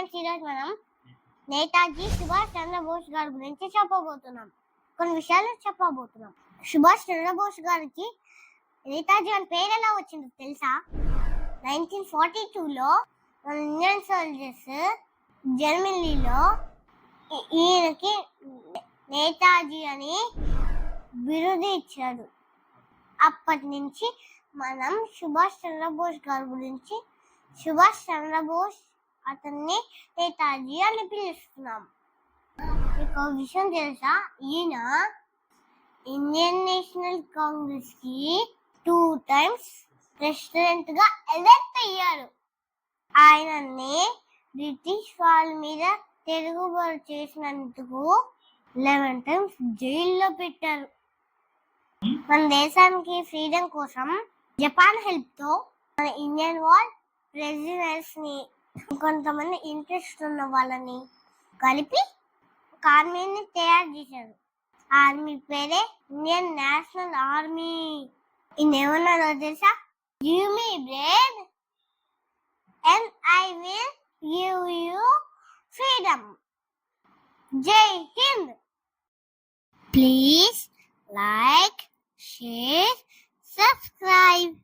Friends, ఈరోజు మనం నేతాజీ సుభాష్ చంద్రబోస్ గారి గురించి చెప్పబోతున్నాం. కొన్ని విషయాలు చెప్పబోతున్నాం. సుభాష్ చంద్రబోస్ గారికి నేతాజీ అని పేరు ఎలా వచ్చిందో తెలుసా? 1942లో మన ఇండియన్ సోల్జర్స్ జర్మనీలో ఈయనకి నేతాజీ అని బిరుదు ఇచ్చారు. అప్పటి నుంచి మనం సుభాష్ చంద్రబోస్ గారి గురించి సుభాష్ చంద్రబోస్ అతన్ని నేతాజీ అని పిలుస్తున్నాం. మీకు విషయం తెలుసా? ఈయన ఇండియన్ నేషనల్ కాంగ్రెస్ కి 2 times ప్రెసిడెంట్ గా ఎలెక్ట్ అయ్యారు. ఆయనని బ్రిటిష్ వాళ్ళ మీద తిరుగుబాటు చేసినందుకు 11 times జైల్లో పెట్టారు. మన దేశానికి ఫ్రీడమ్ కోసం జపాన్ హెల్ప్ తో మన ఇండియన్ వార్ ప్రెసిడెంట్స్ ని కొంతమంది ఇంట్రెస్ట్ ఉన్న వాళ్ళని కలిపి ఒక ఆర్మీని తయారు చేశారు. ఆర్మీ పేరే ఇండియన్ నేషనల్ ఆర్మీ. ఇదేమన్నారో తెలుసా? Give me bread and I will give you freedom. Jai Hind. Please like, share, subscribe.